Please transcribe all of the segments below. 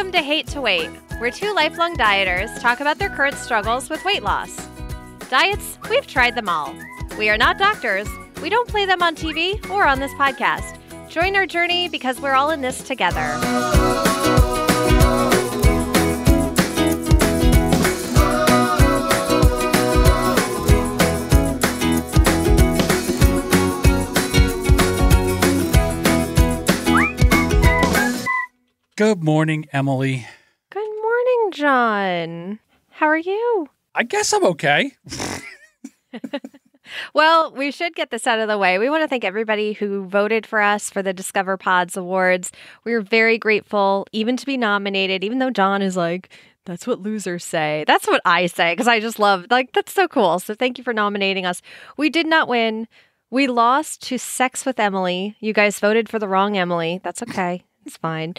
Welcome to Hate to Wait, where two lifelong dieters talk about their current struggles with weight loss. Diets, we've tried them all. We are not doctors. We don't play them on TV or on this podcast. Join our journey because we're all in this together. Good morning, Emily. Good morning, John. How are you? I guess I'm okay. Well, we should get this out of the way. We want to thank everybody who voted for us for the Discover Pods Awards. We are very grateful even to be nominated, even though John is like, that's what losers say. That's what I say because I just love, that's so cool. So thank you for nominating us. We did not win. We lost to Sex with Emily. You guys voted for the wrong Emily. That's okay. It's fine.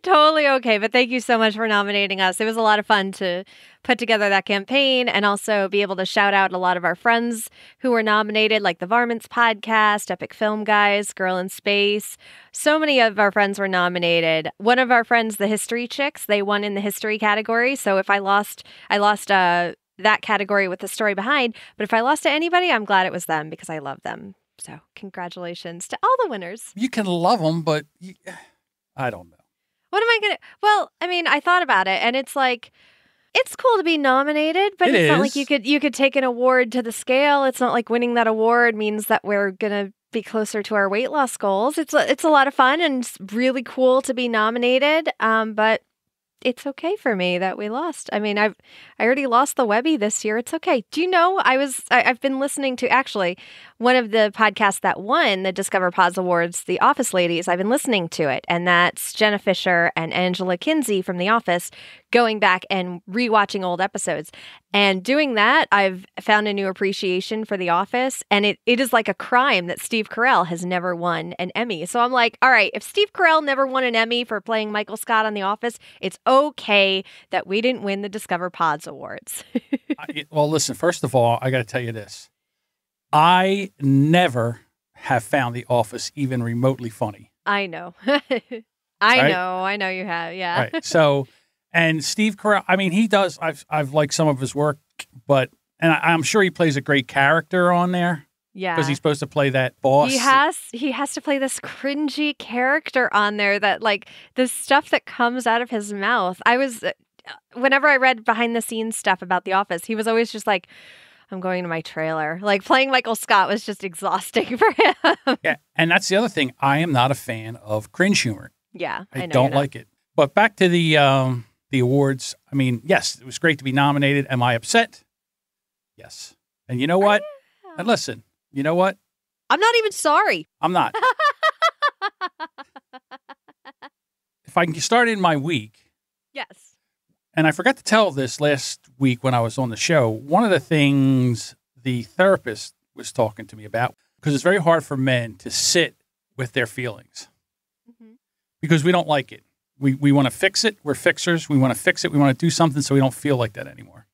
Totally okay. But thank you so much for nominating us. It was a lot of fun to put together that campaign and also be able to shout out a lot of our friends who were nominated, like the Varmints Podcast, Epic Film Guys, Girl in Space. So many of our friends were nominated. One of our friends, the History Chicks, they won in the history category. So if I lost that category with the story behind. But if I lost to anybody, I'm glad it was them because I love them. So congratulations to all the winners. You can love them, but I don't know. What am I going to... Well, I mean, I thought about it, and it's like, it's cool to be nominated, but it's not like you could take an award to the scale. It's not like winning that award means that we're going to be closer to our weight loss goals. It's a lot of fun, and it's really cool to be nominated, but it's okay for me that we lost. I mean, I already lost the Webby this year. It's okay. Do you know, I've been listening to actually one of the podcasts that won the Discover Pods Awards, The Office Ladies. I've been listening to it, and that's Jenna Fisher and Angela Kinsey from The Office going back and rewatching old episodes. And doing that, I've found a new appreciation for The Office, and it is like a crime that Steve Carell has never won an Emmy. So I'm like, all right, if Steve Carell never won an Emmy for playing Michael Scott on The Office, it's okay that we didn't win the Discover Pods Awards. Well, listen, first of all, I got to tell you this. I never have found The Office even remotely funny. I know. I know you have. Yeah. Right. So, and Steve Carell, I mean, he does, I've liked some of his work, but, and I'm sure he plays a great character on there. Yeah. Because he's supposed to play that boss. He has to play this cringy character on there that, like, the stuff that comes out of his mouth. Whenever I read behind the scenes stuff about The Office, he was always just like, I'm going to my trailer. Like, playing Michael Scott was just exhausting for him. Yeah. And that's the other thing. I am not a fan of cringe humor. Yeah. I don't like it. But back to the awards. I mean, yes, it was great to be nominated. Am I upset? Yes. And you know what? Yeah. And listen, you know what? I'm not even sorry. I'm not. If I can start in my week. Yes. And I forgot to tell this last week when I was on the show. One of the things the therapist was talking to me about, because it's very hard for men to sit with their feelings because we don't like it. We want to fix it. We're fixers. We want to fix it. We want to do something so we don't feel like that anymore.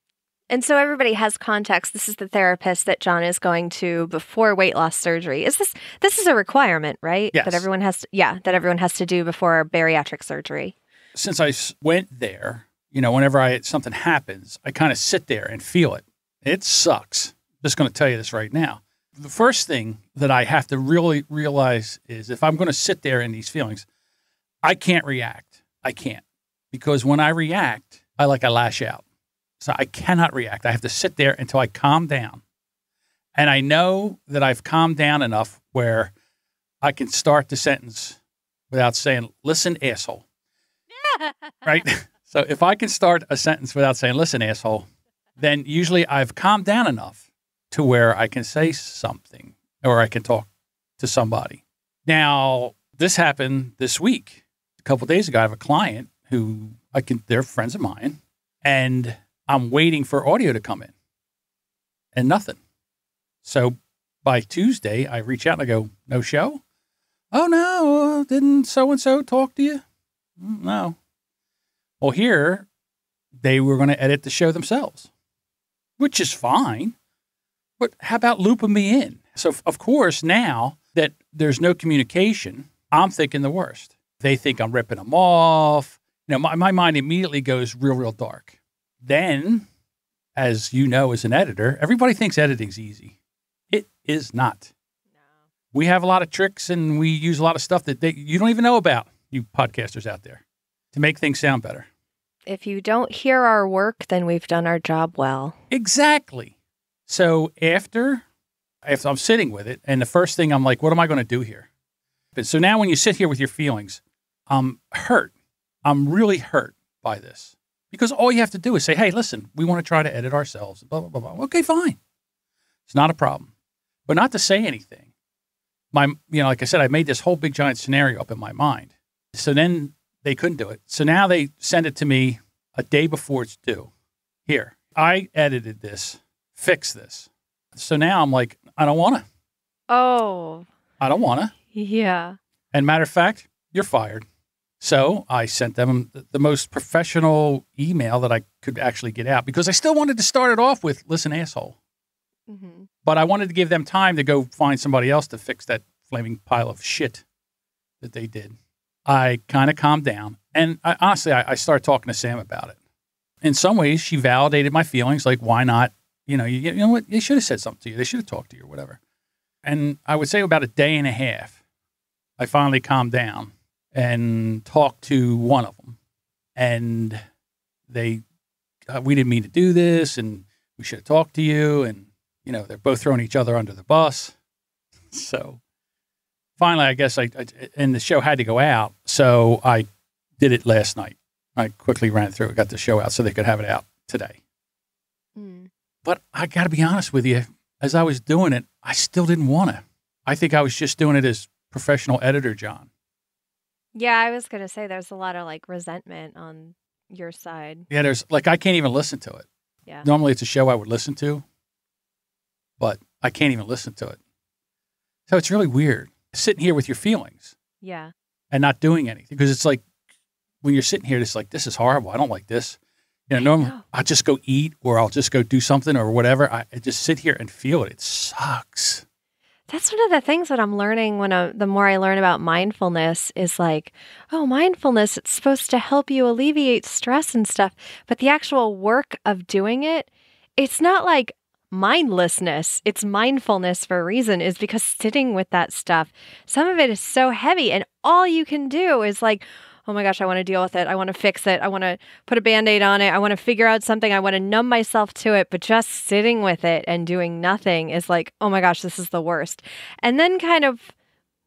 And so everybody has context. This is the therapist that John is going to before weight loss surgery. This is a requirement, right? Yes. That everyone has to do before bariatric surgery. Since I went there, whenever something happens, I kind of sit there and feel it. It sucks. Just going to tell you this right now. The first thing that I have to really realize is if I'm going to sit there in these feelings, I can't react. I can't. Because when I react, I lash out. So I cannot react. I have to sit there until I calm down. And I know that I've calmed down enough where I can start the sentence without saying, listen, asshole. Right? So if I can start a sentence without saying, listen, asshole, then usually I've calmed down enough to where I can say something or I can talk to somebody. Now, this happened this week. A couple of days ago, I have a client who they're friends of mine, and I'm waiting for audio to come in and nothing. So by Tuesday, I reach out and I go, no show? Oh, no, didn't so-and-so talk to you? No. Well, here, they were going to edit the show themselves, which is fine. But how about looping me in? So, of course, now that there's no communication, I'm thinking the worst. They think I'm ripping them off. My mind immediately goes real, real dark. Then, as you know, as an editor, everybody thinks editing's easy. It is not. No. We have a lot of tricks and we use a lot of stuff that you don't even know about, you podcasters out there, to make things sound better. If you don't hear our work, then we've done our job well. Exactly. So after I'm sitting with it, and the first thing I'm like, what am I going to do here? But so now when you sit here with your feelings, I'm hurt. I'm really hurt by this. Because all you have to do is say, hey, listen, we want to try to edit ourselves. Blah, blah, blah, blah. Okay, fine. It's not a problem. But not to say anything. Like I said, I made this whole big giant scenario up in my mind. So then they couldn't do it. So now they send it to me a day before it's due. Here, I edited this. Fix this. So now I'm like, I don't want to. Oh. I don't want to. Yeah. And matter of fact, you're fired. So I sent them the most professional email that I could actually get out because I still wanted to start it off with, listen, asshole. Mm-hmm. But I wanted to give them time to go find somebody else to fix that flaming pile of shit that they did. I kind of calmed down. And honestly, I started talking to Sam about it. In some ways, she validated my feelings. Like, why not? You know what? They should have said something to you. They should have talked to you or whatever. And I would say about a day and a half, I finally calmed down and talked to one of them. And we didn't mean to do this, and we should have talked to you. And, they're both throwing each other under the bus. So finally, I guess and the show had to go out. So I did it last night. I quickly ran it through, got the show out so they could have it out today. Mm. But I got to be honest with you, as I was doing it, I still didn't want to. I think I was just doing it as professional editor, John. Yeah, I was going to say there's a lot of resentment on your side. Yeah, there's I can't even listen to it. Yeah. Normally it's a show I would listen to, but I can't even listen to it. So it's really weird sitting here with your feelings. Yeah. And not doing anything because it's like when you're sitting here, it's like, this is horrible. I don't like this. Normally I'll just go eat or I'll just go do something or whatever. I just sit here and feel it. It sucks. That's one of the things that I'm learning the more I learn about mindfulness is mindfulness, it's supposed to help you alleviate stress and stuff. But the actual work of doing it, it's not like mindlessness. It's mindfulness for a reason, is because sitting with that stuff, some of it is so heavy and all you can do is oh my gosh, I want to deal with it. I want to fix it. I want to put a Band-Aid on it. I want to figure out something. I want to numb myself to it. But just sitting with it and doing nothing is oh my gosh, this is the worst. And then kind of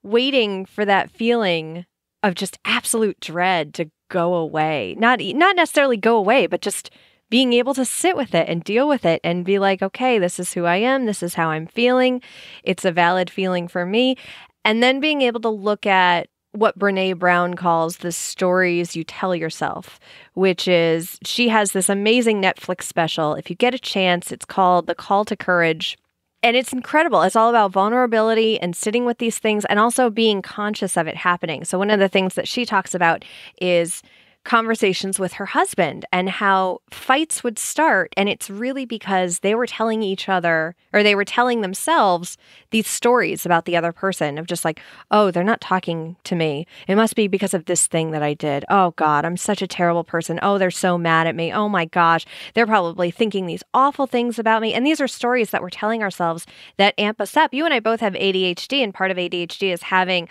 waiting for that feeling of just absolute dread to go away. Not necessarily go away, but just being able to sit with it and deal with it and be like, okay, this is who I am. This is how I'm feeling. It's a valid feeling for me. And then being able to look at what Brené Brown calls the stories you tell yourself, which is she has this amazing Netflix special. If you get a chance, it's called The Call to Courage. And it's incredible. It's all about vulnerability and sitting with these things and also being conscious of it happening. So one of the things that she talks about is conversations with her husband and how fights would start. And it's really because they were telling each other, or they were telling themselves these stories about the other person of just oh, they're not talking to me. It must be because of this thing that I did. Oh God, I'm such a terrible person. Oh, they're so mad at me. Oh my gosh, they're probably thinking these awful things about me. And these are stories that we're telling ourselves that amp us up. You and I both have ADHD, and part of ADHD is having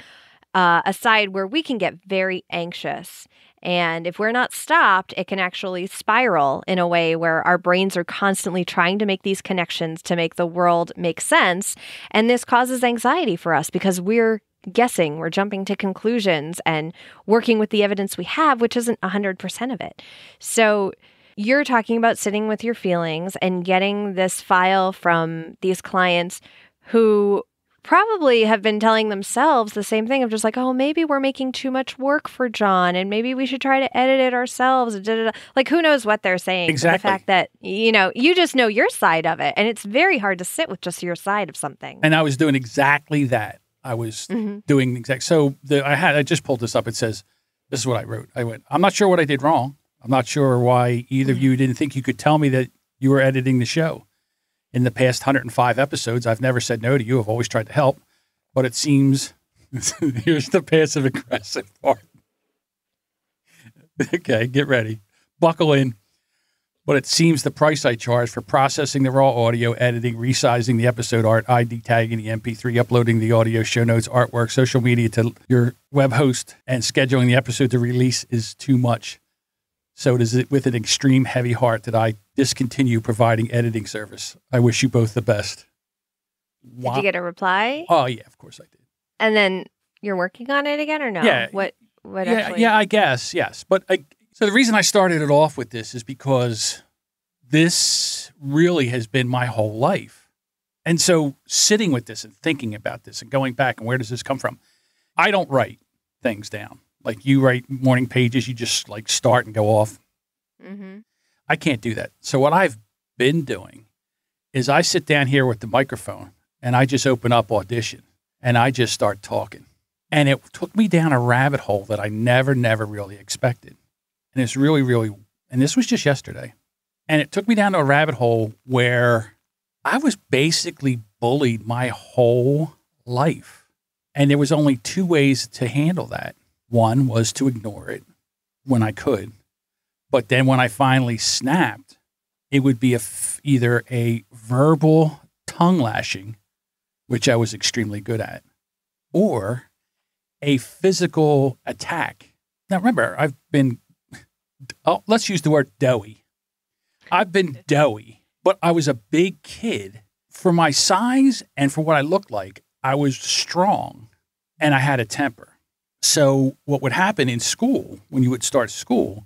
a side where we can get very anxious. And if we're not stopped, it can actually spiral in a way where our brains are constantly trying to make these connections to make the world make sense. And this causes anxiety for us because we're guessing, we're jumping to conclusions and working with the evidence we have, which isn't 100% of it. So you're talking about sitting with your feelings and getting this file from these clients who probably have been telling themselves the same thing of just oh, maybe we're making too much work for John and maybe we should try to edit it ourselves. Who knows what they're saying. Exactly. The fact that, you just know your side of it. And it's very hard to sit with just your side of something. And I was doing exactly that. I was doing exact. So I just pulled this up. It says, this is what I wrote. I went, I'm not sure what I did wrong. I'm not sure why either of you didn't think you could tell me that you were editing the show. In the past 105 episodes, I've never said no to you. I've always tried to help. But it seems, here's the passive-aggressive part. Okay, get ready. Buckle in. But it seems the price I charge for processing the raw audio, editing, resizing the episode art, ID tagging the MP3, uploading the audio, show notes, artwork, social media to your web host, and scheduling the episode to release is too much. So it is with an extreme heavy heart that I discontinue providing editing service. I wish you both the best. Did you get a reply? Oh, yeah, of course I did. And then you're working on it again or no? Yeah. What yeah, actually? Yeah, I guess, yes. But so the reason I started it off with this is because this really has been my whole life. And so sitting with this and thinking about this and going back and where does this come from? I don't write things down. Like you write morning pages, you just like start and go off. Mm-hmm. I can't do that. So what I've been doing is I sit down here with the microphone and I just open up Audition and I just start talking. And it took me down a rabbit hole that I never really expected. And it's really, and this was just yesterday. And it took me down to a rabbit hole where I was basically bullied my whole life. And there was only two ways to handle that. One was to ignore it when I could. But then when I finally snapped, it would be either a verbal tongue lashing, which I was extremely good at, or a physical attack. Now, remember, I've been, let's use the word doughy. I've been doughy, but I was a big kid. For my size and for what I looked like, I was strong and I had a temper. So what would happen in school, when you would start school,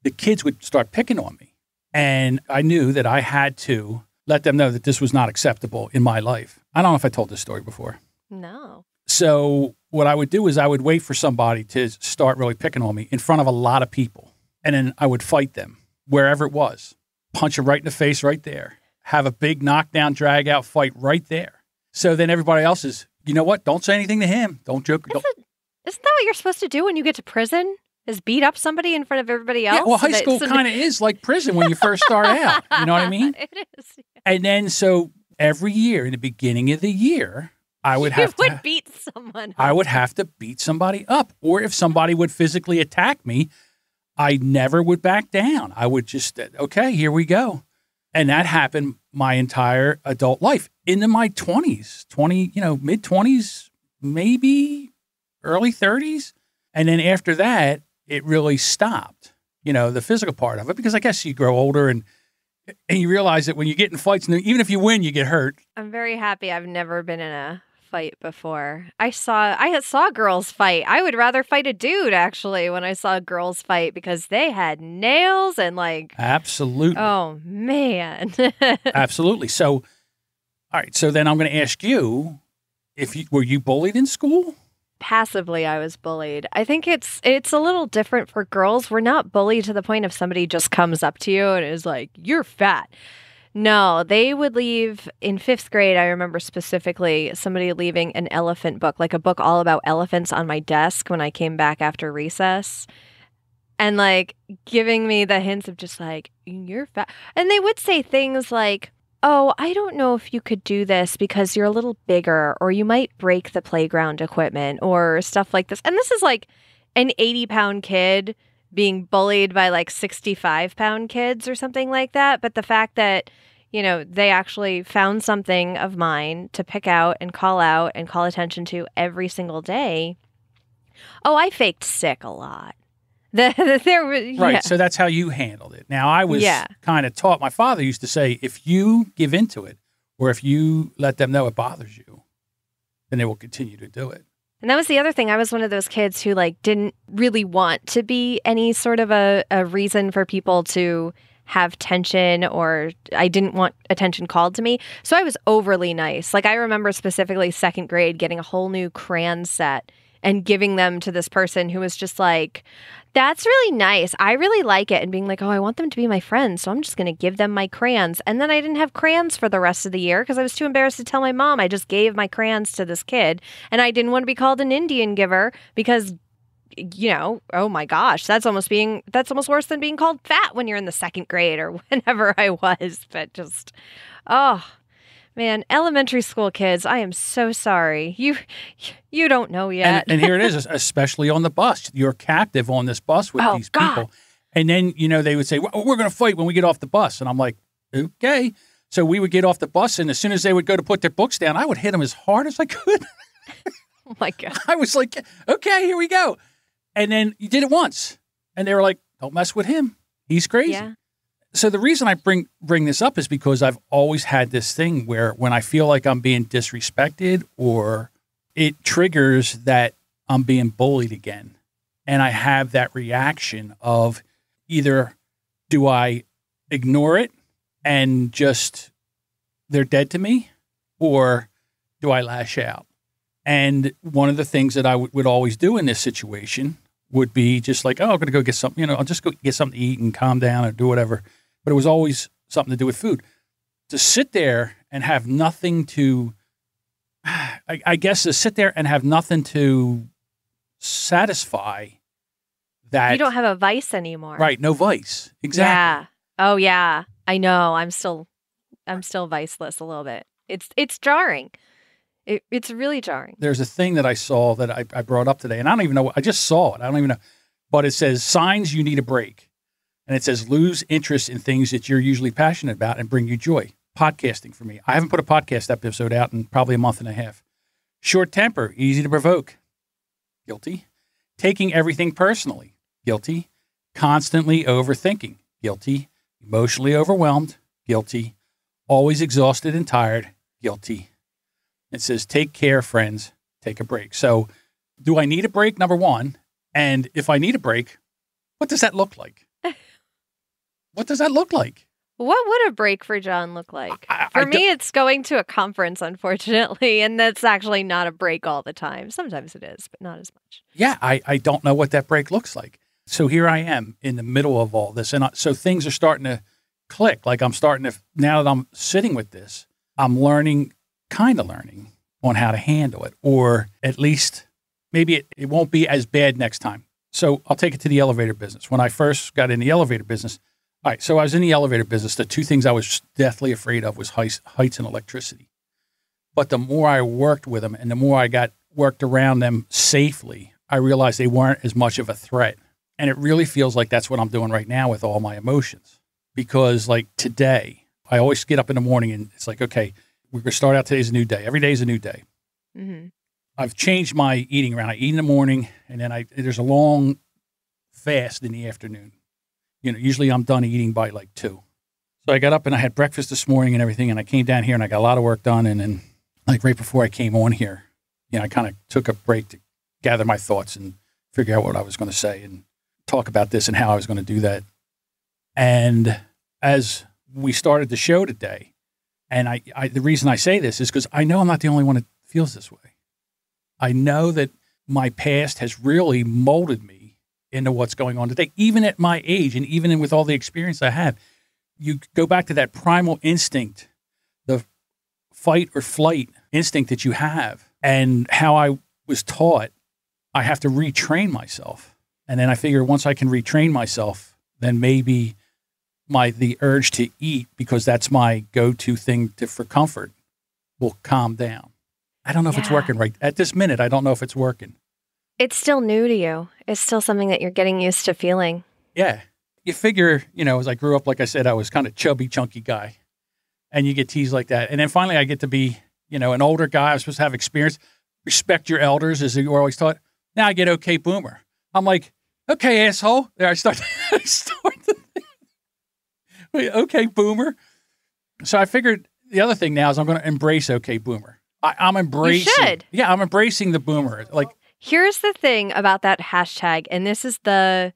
the kids would start picking on me. And I knew that I had to let them know that this was not acceptable in my life. I don't know if I told this story before. No. So what I would do is I would wait for somebody to start really picking on me in front of a lot of people. And then I would fight them wherever it was. Punch them right in the face right there. Have a big knockdown, drag out fight right there. So then everybody else is, you know what? Don't say anything to him. Don't joke. Isn't that what you're supposed to do when you get to prison? Is beat up somebody in front of everybody else? Yeah, well, high school kind of is like prison when you first start out. You know what I mean? It is. Yeah. And then so every year, in the beginning of the year, I would beat someone up. I would have to beat somebody up. Or if somebody would physically attack me, I never would back down. I would just, okay, here we go. And that happened my entire adult life into my 20s, mid-20s, maybe early 30s. And then after that, it really stopped, the physical part of it, because I guess you grow older and you realize that when you get in fights, and even if you win, you get hurt. I'm very happy I've never been in a fight before. I saw girls fight. I would rather fight a dude, actually, when I saw girls fight, because they had nails and Absolutely. Oh, man. Absolutely. So, all right. So then I'm going to ask you, were you bullied in school? Passively, I was bullied. I think it's a little different for girls. We're not bullied to the point of somebody just comes up to you and is like, you're fat. No, they would leave in 5th grade. I remember specifically somebody leaving an elephant book, like a book all about elephants, on my desk when I came back after recess, and giving me the hints of just you're fat. And they would say things like, oh, I don't know if you could do this because you're a little bigger, or you might break the playground equipment, or stuff like this. And this is an 80-pound kid being bullied by 65-pound kids or something like that. But the fact that, they actually found something of mine to pick out and call attention to every single day. Oh, I faked sick a lot. Right. So that's how you handled it. Now, I was kind of taught, my father used to say, if you give into it, or if you let them know it bothers you, then they will continue to do it. And that was the other thing. I was one of those kids who didn't really want to be any sort of a reason for people to have tension, or I didn't want attention called to me. So I was overly nice. I remember specifically 2nd grade getting a whole new crayon set and giving them to this person who was just that's really nice. I really like it. And being oh, I want them to be my friends, so I'm just going to give them my crayons. And then I didn't have crayons for the rest of the year because I was too embarrassed to tell my mom I just gave my crayons to this kid. And I didn't want to be called an Indian giver because, oh my gosh, that's almost worse than being called fat when you're in the 2nd grade or whenever I was. But just, oh, Man, elementary school kids, I am so sorry. You don't know yet. And here it is, especially on the bus. You're captive on this bus with these people. And then, they would say, well, we're going to fight when we get off the bus. And I'm like, okay. So we would get off the bus, and as soon as they would go to put their books down, I would hit them as hard as I could. Oh, my God. I was like, okay, here we go. And then you did it once. And they were like, don't mess with him. He's crazy. Yeah. So the reason I bring this up is because I've always had this thing where when I feel like I'm being disrespected or it triggers that I'm being bullied again, and I have that reaction of either do I ignore it and just they're dead to me, or do I lash out? And one of the things that I would always do in this situation would be just like, oh, I'm going to go get something, I'll just go get something to eat and calm down or do whatever. But it was always something to do with food. To sit there and have nothing to, I guess, to sit there and have nothing to satisfy that. You don't have a vice anymore. Right. No vice. Exactly. Yeah. Oh, yeah. I know. I'm still viceless a little bit. It's jarring. It's really jarring. There's a thing that I saw that I brought up today, and I don't even know. I just saw it. I don't even know. But it says signs you need a break. And it says, lose interest in things that you're usually passionate about and bring you joy. Podcasting for me. I haven't put a podcast episode out in probably a month and a half. Short temper, easy to provoke. Guilty. Taking everything personally. Guilty. Constantly overthinking. Guilty. Emotionally overwhelmed. Guilty. Always exhausted and tired. Guilty. It says, take care, friends. Take a break. So do I need a break? Number one. And if I need a break, what does that look like? What does that look like? What would a break for John look like? For me, it's going to a conference, unfortunately, and that's actually not a break all the time. Sometimes it is, but not as much. Yeah, I don't know what that break looks like. So here I am in the middle of all this, and so things are starting to click. Like I'm starting to, now that I'm sitting with this, I'm learning on how to handle it, or at least maybe it won't be as bad next time. So I'll take it to the elevator business. When I first got in the elevator business, all right, so I was in the elevator business. The two things I was deathly afraid of was heights and electricity. But the more I worked with them and the more I got worked around them safely, I realized they weren't as much of a threat. And it really feels like that's what I'm doing right now with all my emotions. Because like today, I always get up in the morning and it's like, okay, we're going to start out today's a new day. Every day is a new day. Mm-hmm. I've changed my eating around. I eat in the morning and then there's a long fast in the afternoon. Usually I'm done eating by like 2. So I got up and I had breakfast this morning and everything, and I came down here and I got a lot of work done. And then like right before I came on here, I kind of took a break to gather my thoughts and figure out what I was going to say and talk about this and how I was going to do that. And as we started the show today, and I the reason I say this is because I know I'm not the only one that feels this way. I know that my past has really molded me into what's going on today, even at my age and even with all the experience I have. You go back to that primal instinct, the fight or flight instinct that you have, and how I was taught I have to retrain myself. And then I figure once I can retrain myself, then maybe the urge to eat, because that's my go-to thing for comfort, will calm down. I don't know if it's working right at this minute. I don't know if it's working. It's still new to you. It's still something that you're getting used to feeling. Yeah. You figure, as I grew up, like I said, I was kind of chubby, chunky guy. And you get teased like that. And then finally I get to be, an older guy. I'm supposed to have experience. Respect your elders, as you were always taught. Now I get okay boomer. I'm like, okay, asshole. There I start to think, okay, boomer. So I figured the other thing now is I'm going to embrace okay boomer. I'm embracing. You should. Yeah, I'm embracing the boomer. Like, here's the thing about that hashtag, and this is the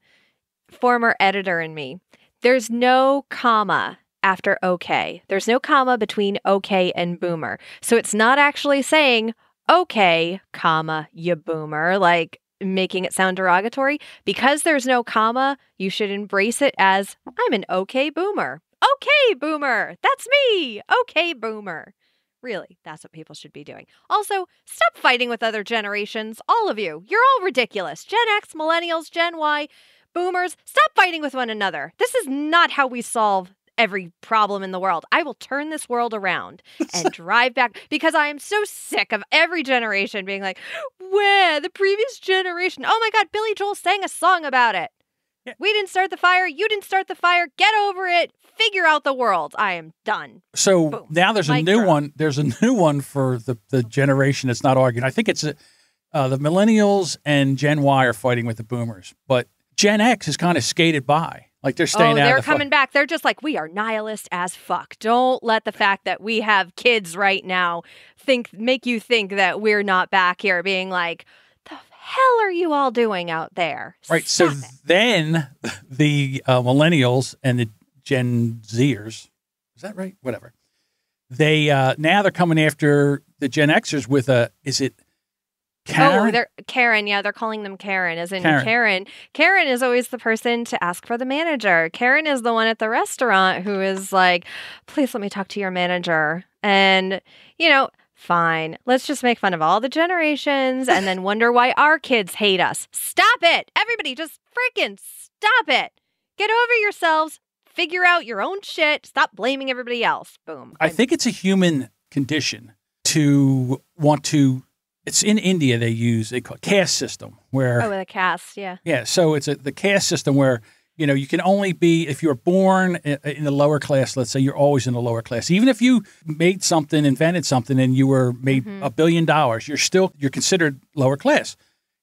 former editor in me. There's no comma after okay. There's no comma between okay and boomer. So it's not actually saying okay, comma, you boomer, like making it sound derogatory. Because there's no comma, you should embrace it as I'm an okay boomer. Okay, boomer. That's me. Okay, boomer. Really, that's what people should be doing. Also, stop fighting with other generations. All of you. You're all ridiculous. Gen X, millennials, Gen Y, boomers. Stop fighting with one another. This is not how we solve every problem in the world. I will turn this world around and drive back because I am so sick of every generation being like, where the previous generation. Oh my God, Billy Joel sang a song about it. Yeah. We didn't start the fire. You didn't start the fire. Get over it. Figure out the world. I am done. So Boom. Now there's a new one. There's a new one for the generation that's not arguing. I think it's the millennials and Gen Y are fighting with the boomers, but Gen X is kind of skated by. Like they're staying out. They're coming back. They're just like, we are nihilist as fuck. Don't let the fact that we have kids right now make you think that we're not back here being like, the hell are you all doing out there? Right. Stop so then the millennials and the Gen Zers, is that right? Whatever. They now they're coming after the Gen Xers with is it Karen? Oh, they're Karen. Yeah, they're calling them Karen. As in Karen. Karen is always the person to ask for the manager. Karen is the one at the restaurant who is like, please let me talk to your manager. And, fine. Let's just make fun of all the generations and then wonder why our kids hate us. Stop it. Everybody just freaking stop it. Get over yourselves. Figure out your own shit. Stop blaming everybody else. Boom. I think it's a human condition to want to. It's in India they call it caste system where. Oh, with a caste, yeah. Yeah, so it's the caste system where, you can only be, if you're born in the lower class, let's say you're always in the lower class. Even if you invented something and you were made $1 billion, you're considered lower class.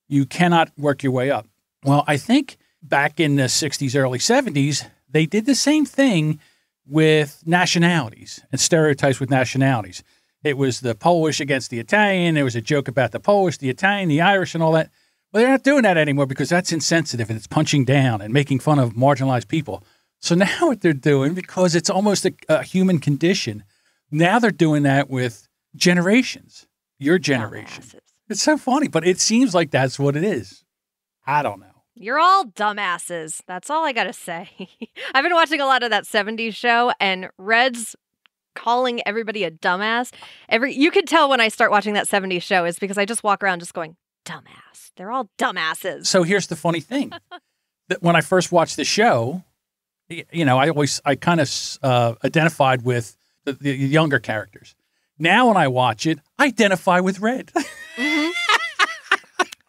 You cannot work your way up. Well, I think back in the 60s, early 70s, they did the same thing with nationalities and stereotypes with nationalities. It was the Polish against the Italian. There was a joke about the Polish, the Italian, the Irish, and all that. Well, they're not doing that anymore because that's insensitive and it's punching down and making fun of marginalized people. So now what they're doing, because it's almost a human condition, now they're doing that with generations, your generation. Dumbasses. It's so funny, but it seems like that's what it is. I don't know. You're all dumbasses. That's all I got to say. I've been watching a lot of that 70s show, and Red's calling everybody a dumbass. You could tell when I start watching that 70s show is because I just walk around just going, dumbass. They're all dumbasses. So here's the funny thing. That when I first watched the show, I kind of identified with the younger characters. Now when I watch it, I identify with Red. Mm-hmm.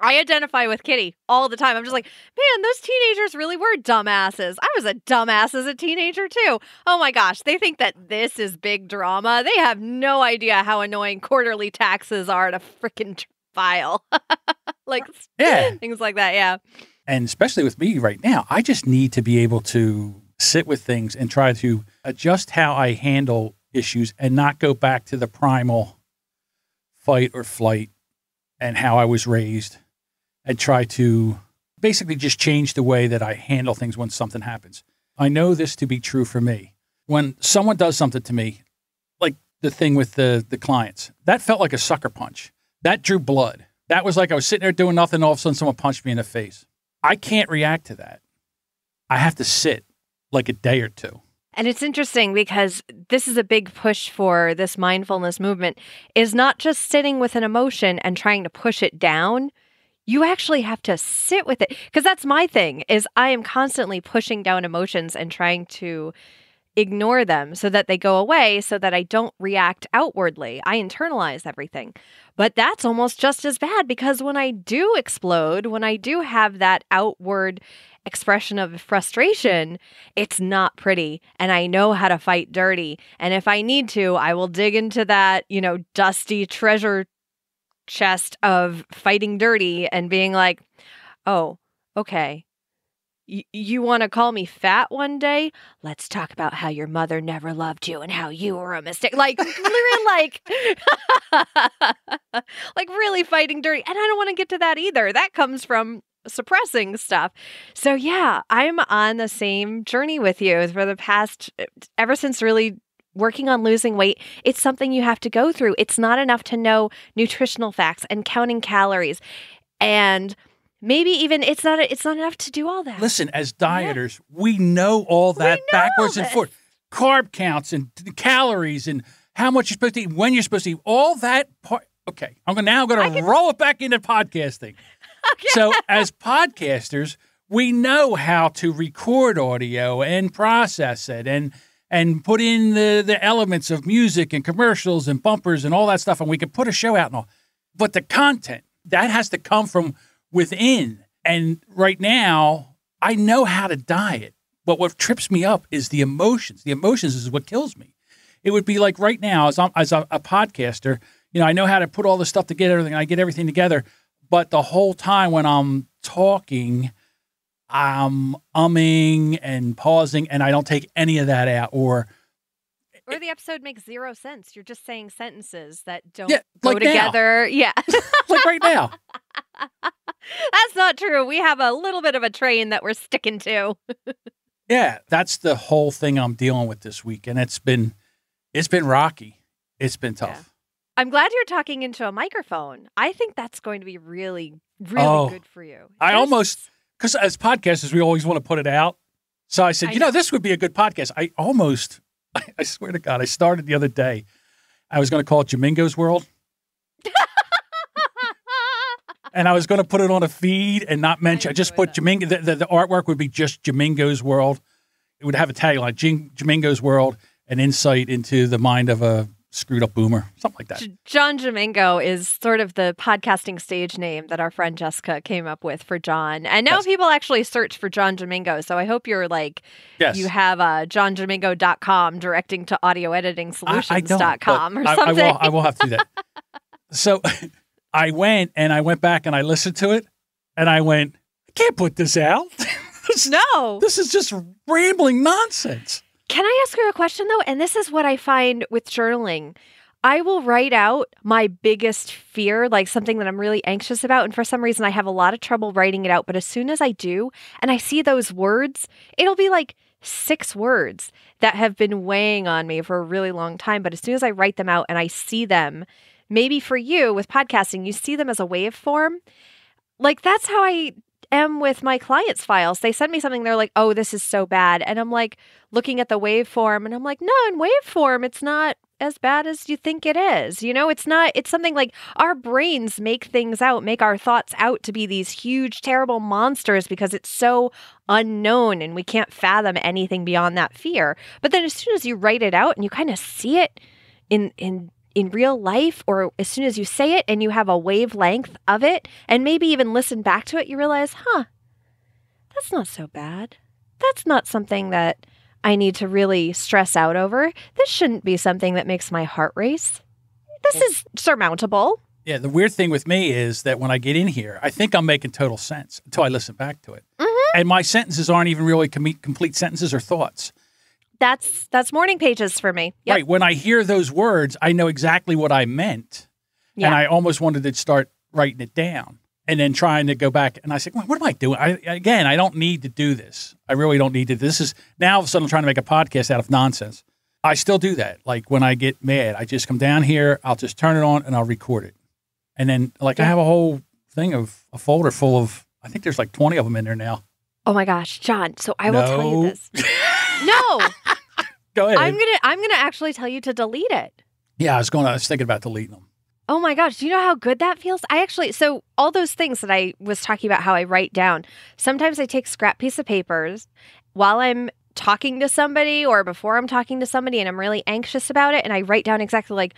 I identify with Kitty all the time. I'm just like, man, those teenagers really were dumbasses. I was a dumbass as a teenager too. Oh my gosh, they think that this is big drama. They have no idea how annoying quarterly taxes are to freaking file. Things like that, yeah. And especially with me right now, I just need to be able to sit with things and try to adjust how I handle issues and not go back to the primal fight or flight and how I was raised. And try to basically just change the way that I handle things when something happens. I know this to be true for me. When someone does something to me, like the thing with the clients, that felt like a sucker punch. That drew blood. That was like I was sitting there doing nothing, all of a sudden someone punched me in the face. I can't react to that. I have to sit like a day or two. And it's interesting because this is a big push for this mindfulness movement, is not just sitting with an emotion and trying to push it down. You actually have to sit with it, because that's my thing, is I am constantly pushing down emotions and trying to ignore them so that they go away, so that I don't react outwardly. I internalize everything. But that's almost just as bad, because when I do explode, when I do have that outward expression of frustration, it's not pretty. And I know how to fight dirty. And if I need to, I will dig into that, dusty treasure chest of fighting dirty and being like, oh, okay. You want to call me fat one day? Let's talk about how your mother never loved you and how you were a mistake. Like, literally, like really fighting dirty. And I don't want to get to that either. That comes from suppressing stuff. So yeah, I'm on the same journey with you for the past, ever since really working on losing weight. It's something you have to go through. It's not enough to know nutritional facts and counting calories, and maybe even it's not enough to do all that. Listen, as dieters, we know all that backwards and forth. Carb counts and calories and how much you're supposed to eat, when you're supposed to eat, all that part. Okay, I'm going to roll it back into podcasting. Okay. So as podcasters, we know how to record audio and process it and and put in the elements of music and commercials and bumpers and all that stuff, and we could put a show out and all. But the content, that has to come from within. And right now, I know how to diet, but what trips me up is the emotions. The emotions is what kills me. It would be like right now, as a podcaster, I know how to put all the stuff together, and I get everything together, but the whole time when I'm talking, I'm umming and pausing, and I don't take any of that out. Or the episode makes zero sense. You're just saying sentences that don't go together. Now. Yeah. Like right now. That's not true. We have a little bit of a train that we're sticking to. Yeah, that's the whole thing I'm dealing with this week. And it's been rocky. It's been tough. Yeah. I'm glad you're talking into a microphone. I think that's going to be really, really good for you. Because as podcasters, we always want to put it out. So I said, this would be a good podcast. I swear to God, I started the other day. I was going to call it Jamingo's World. And I was going to put it on a feed and not mention, I just put Jamingo, the artwork would be just Jamingo's World. It would have a tagline, Jamingo's World, an insight into the mind of a screwed up boomer, something like that. John Jamingo is sort of the podcasting stage name that our friend Jessica came up with for John. And now people actually search for John Jamingo. So I hope you're you have johnjamingo.com directing to audioediting.solutions.com or something. I will have to do that. So I went back and I listened to it and I went, I can't put this out. This is just rambling nonsense. Can I ask you a question, though? And this is what I find with journaling. I will write out my biggest fear, like something that I'm really anxious about. And for some reason, I have a lot of trouble writing it out. But as soon as I do, and I see those words, it'll be like 6 words that have been weighing on me for a really long time. But as soon as I write them out and I see them, maybe for you with podcasting, you see them as a waveform. Like that's how I am with my clients' files. They send me something, they're like, oh, this is so bad. And I'm like looking at the waveform and I'm like, no, in waveform, it's not as bad as you think it is. It's something like our brains make our thoughts out to be these huge, terrible monsters because it's so unknown and we can't fathom anything beyond that fear. But then as soon as you write it out and you kind of see it in real life, or as soon as you say it and you have a wavelength of it and maybe even listen back to it, you realize, that's not so bad. That's not something that I need to really stress out over. This shouldn't be something that makes my heart race. This is surmountable. Yeah, the weird thing with me is that when I get in here, I think I'm making total sense until I listen back to it. Mm-hmm. And my sentences aren't even really complete sentences or thoughts. That's morning pages for me. Yep. Right. When I hear those words, I know exactly what I meant. Yeah. And I almost wanted to start writing it down and then trying to go back. And I said, what am I doing? I don't need to do this. I really don't need to. This is now all of a sudden I'm trying to make a podcast out of nonsense. I still do that. Like when I get mad, I just come down here, I'll just turn it on and I'll record it. And then I have a whole thing of a folder full of, I think there's like 20 of them in there now. Oh my gosh, John. So I will tell you this. No. Go ahead. I'm gonna actually tell you to delete it. Yeah, I was thinking about deleting them. Oh my gosh, do you know how good that feels? So all those things that I was talking about, how I write down, sometimes I take scrap piece of papers while I'm talking to somebody or before I'm talking to somebody and I'm really anxious about it, and I write down exactly like,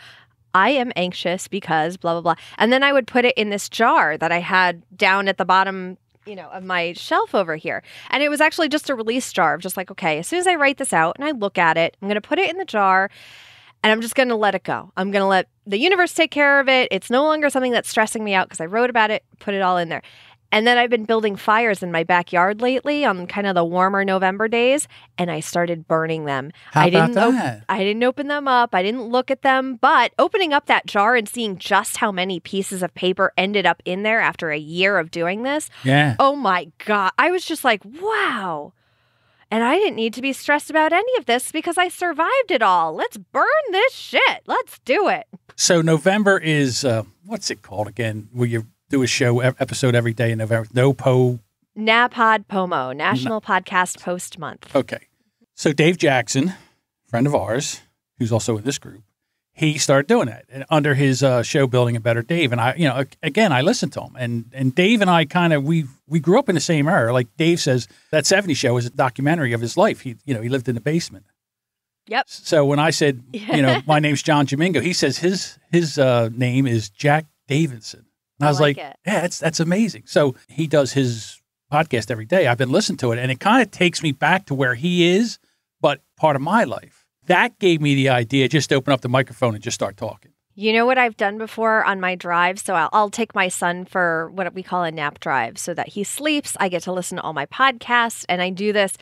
I am anxious because blah, blah, blah. And then I would put it in this jar that I had down at the bottom of my shelf over here. And it was actually just a release jar of just like, okay, as soon as I write this out and I look at it, I'm going to put it in the jar and I'm just going to let it go. I'm going to let the universe take care of it. It's no longer something that's stressing me out because I wrote about it, put it all in there. And then I've been building fires in my backyard lately on kind of the warmer November days, and I started burning them. How about that? I didn't open them up. I didn't look at them. But opening up that jar and seeing just how many pieces of paper ended up in there after a year of doing this. Yeah. Oh, my God. I was just like, wow. And I didn't need to be stressed about any of this because I survived it all. Let's burn this shit. Let's do it. So November is, what's it called again? Where you do a show episode every day in November. NAPOD POMO, National Podcast Post Month. Okay. So Dave Jackson, friend of ours, who's also in this group, he started doing that under his show, Building a Better Dave. And I, again, I listened to him. And Dave and I we grew up in the same era. Like Dave says, that 70s show was a documentary of his life. He lived in the basement. Yep. So when I said, my name's John Domingo, he says his name is Jack Davidson. And I was like, it. yeah, that's amazing. So he does his podcast every day. I've been listening to it, and it kind of takes me back to where he is, but part of my life. That gave me the idea, just to open up the microphone and just start talking. You know what I've done before on my drive? So I'll take my son for what we call a nap drive so that he sleeps. I get to listen to all my podcasts, and I do this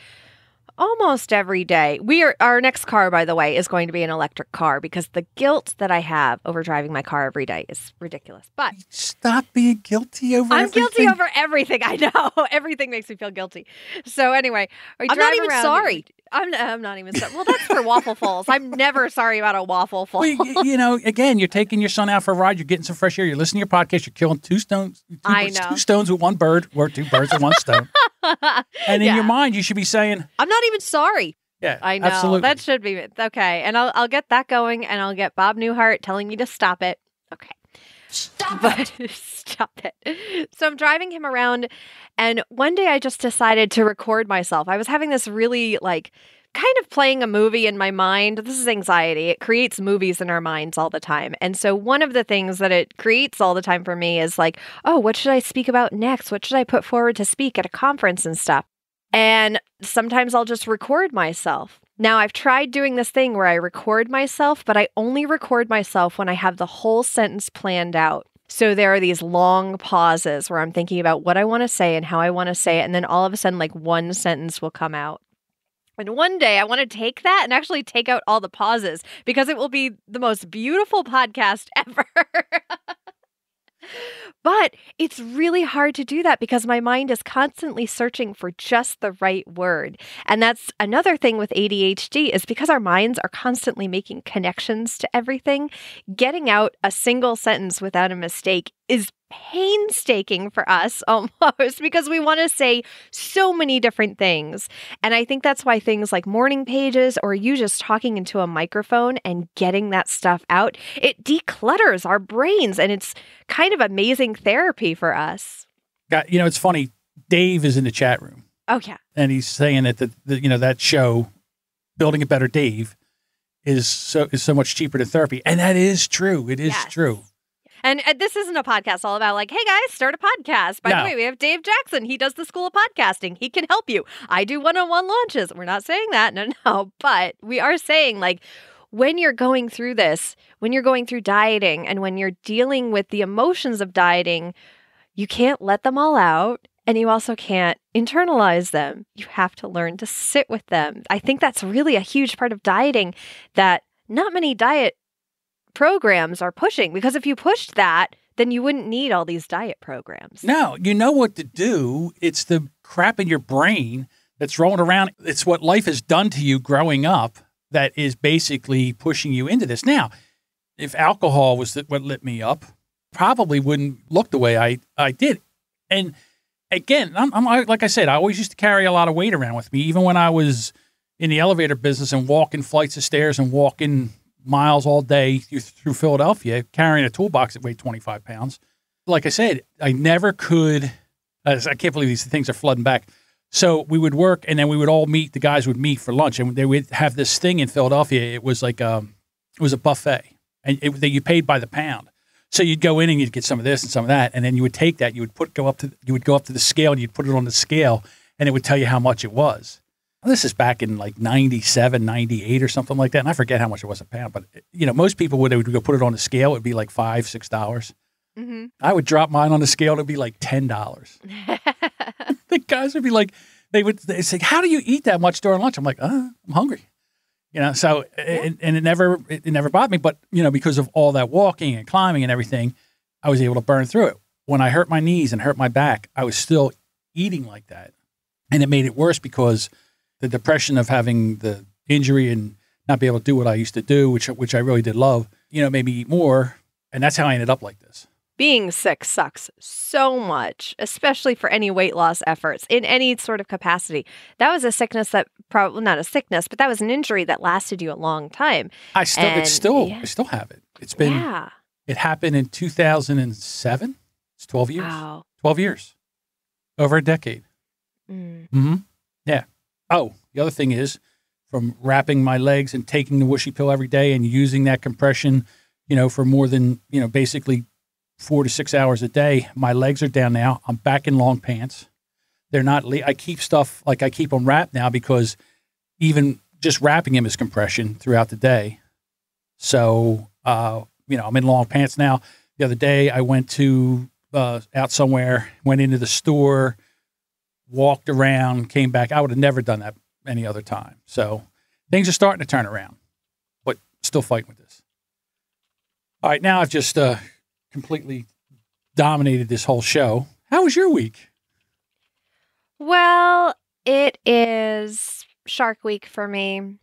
almost every day. Our next car, by the way, is going to be an electric car because the guilt that I have over driving my car every day is ridiculous. But stop being guilty over everything. I'm guilty over everything. I know. Everything makes me feel guilty. So anyway, I'm not even sorry. I'm not even sorry. Well, that's for wafflefuls. I'm never sorry about a waffleful. Well, again, you're taking your son out for a ride. You're getting some fresh air. You're listening to your podcast. You're killing two stones with one bird, or two birds with one stone. And in your mind, you should be saying, I'm not even sorry. Yeah, I know. Absolutely. That should be it. Okay. And I'll get that going, and I'll get Bob Newhart telling me to stop it. Okay. Stop it. So I'm driving him around, and one day I just decided to record myself. I was having this really kind of playing a movie in my mind. This is anxiety. It creates movies in our minds all the time. And so one of the things that it creates all the time for me is what should I speak about next? What should I put forward to speak at a conference and stuff? And sometimes I'll just record myself. Now, I've tried doing this thing where I record myself, but I only record myself when I have the whole sentence planned out. So there are these long pauses where I'm thinking about what I want to say and how I want to say it. And then all of a sudden, one sentence will come out. And one day I want to take that and actually take out all the pauses because it will be the most beautiful podcast ever. But it's really hard to do that because my mind is constantly searching for just the right word. And that's another thing with ADHD is because our minds are constantly making connections to everything, getting out a single sentence without a mistake is painstaking for us almost because we want to say so many different things. And I think that's why things like morning pages or you just talking into a microphone and getting that stuff out, it declutters our brains and it's kind of amazing therapy for us. It's funny. Dave is in the chat room. Oh, yeah. And he's saying that that show, Building a Better Dave, is so much cheaper than therapy. And that is true. It is true. And this isn't a podcast all about hey guys, start a podcast. By the way, we have Dave Jackson. He does the School of Podcasting. He can help you. I do one-on-one launches. We're not saying that. No. But we are saying when you're going through this, when you're going through dieting and when you're dealing with the emotions of dieting, you can't let them all out. And you also can't internalize them. You have to learn to sit with them. I think that's really a huge part of dieting that not many diet programs are pushing, because if you pushed that, then you wouldn't need all these diet programs. No, you know what to do. It's the crap in your brain that's rolling around. It's what life has done to you growing up that is basically pushing you into this. Now, if alcohol was what lit me up, probably wouldn't look the way I did. And again, I'm like I said, I always used to carry a lot of weight around with me, even when I was in the elevator business and walking flights of stairs and walking miles all day through Philadelphia, carrying a toolbox that weighed 25 pounds. Like I said, I never could, I can't believe these things are flooding back. So we would work and then we would all meet, the guys would meet for lunch and they would have this thing in Philadelphia. It was it was a buffet and you paid by the pound. So you'd go in and you'd get some of this and some of that. And then you would take that, you would go up to the scale and you'd put it on the scale and it would tell you how much it was. This is back in 97, 98 or something like that. And I forget how much it was a pound, but most people would go put it on the scale. It would be $5, $6. Mm-hmm. I would drop mine on the scale. It would be $10. The guys would be they'd say, how do you eat that much during lunch? I'm like, I'm hungry. So, and it never bothered me, but because of all that walking and climbing and everything, I was able to burn through it. When I hurt my knees and hurt my back, I was still eating like that. And it made it worse because the depression of having the injury and not be able to do what I used to do, which I really did love, made me eat more. And that's how I ended up like this. Being sick sucks so much, especially for any weight loss efforts in any sort of capacity. That was a sickness that probably not a sickness, but that was an injury that lasted you a long time. I still have it. It's been, It happened in 2007. It's 12 years. Wow. 12 years. Over a decade. Mm. Mm-hmm. Yeah. Oh, the other thing is, from wrapping my legs and taking the whooshy pill every day and using that compression, for more than, basically 4 to 6 hours a day. My legs are down now. I'm back in long pants. They're not, I keep stuff, like I keep them wrapped now because even just wrapping them is compression throughout the day. So, I'm in long pants now. The other day I went to, out somewhere, went into the store, walked around, came back. I would have never done that any other time. So things are starting to turn around, but still fighting with this. All right, now I've just completely dominated this whole show. How was your week? Well, it is Shark Week for me,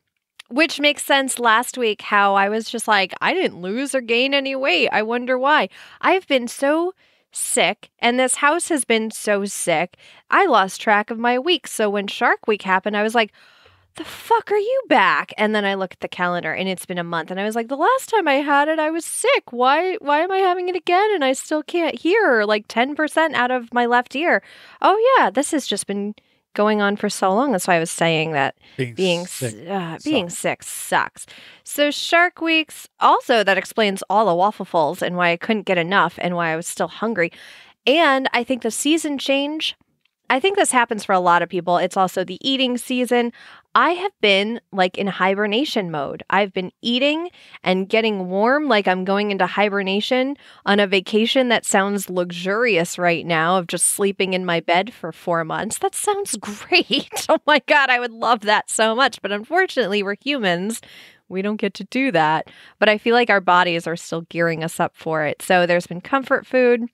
which makes sense last week how I was just like, I didn't lose or gain any weight. I wonder why. I've been so sick, and this house has been so sick, I lost track of my week. So when Shark Week happened, I was like, the fuck are you back? And then I look at the calendar and it's been a month, and I was like, the last time I had it, I was sick. Why am I having it again? And I still can't hear, like 10% out of my left ear. Oh yeah, this has just been going on for so long. That's why I was saying that being sick sucks. So Shark Weeks, also that explains all the waffle falls and why I couldn't get enough and why I was still hungry. And I think the season change, I think this happens for a lot of people. It's also the eating season. I have been like in hibernation mode. I've been eating and getting warm like I'm going into hibernation on a vacation that sounds luxurious right now of just sleeping in my bed for 4 months. That sounds great. Oh my God, I would love that so much. But unfortunately, we're humans. We don't get to do that. But I feel like our bodies are still gearing us up for it. So there's been comfort food.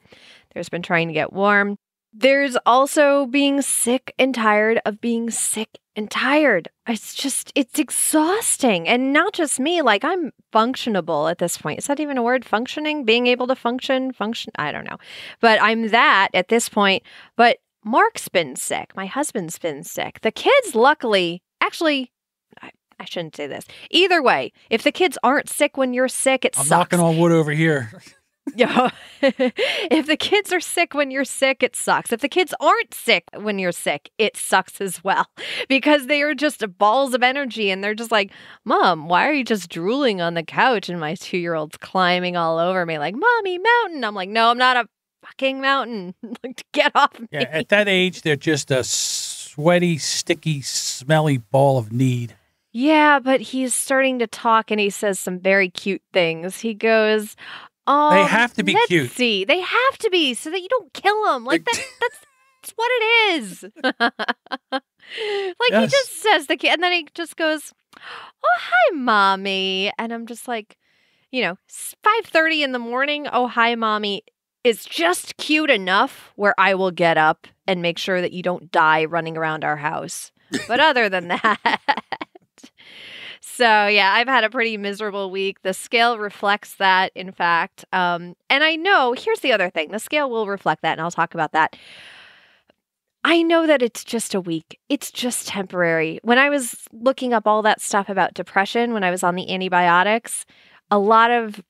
There's been trying to get warm. There's also being sick and tired of being sick and tired. It's exhausting. And not just me, like I'm functionable at this point. Is that even a word? Functioning? Being able to function? I don't know. But I'm that at this point. But Mark's been sick. My husband's been sick. The kids, luckily, actually, I shouldn't say this. Either way, if the kids aren't sick when you're sick, it sucks. I'm knocking on wood over here. Yeah. If the kids are sick when you're sick, it sucks. If the kids aren't sick when you're sick, it sucks as well, because they are just balls of energy and they're just like, Mom, why are you just drooling on the couch? And my 2-year-old's climbing all over me like, Mommy, mountain. I'm like, no, I'm not a fucking mountain. Like, get off me. Yeah, at that age, they're just a sweaty, sticky, smelly ball of need. Yeah, but he's starting to talk and he says some very cute things. He goes, they have to be cute. See, they have to be so that you don't kill them. Like that's what it is. Like yes. He just says the kid, and then he just goes, "Oh, hi, Mommy," and I'm just like, 5:30 in the morning. Oh, hi, Mommy is just cute enough where I will get up and make sure that you don't die running around our house. But other than that. So, yeah, I've had a pretty miserable week. The scale reflects that, in fact. And I know, here's the other thing. The scale will reflect that, and I'll talk about that. I know that it's just a week. It's just temporary. When I was looking up all that stuff about depression, when I was on the antibiotics, a lot of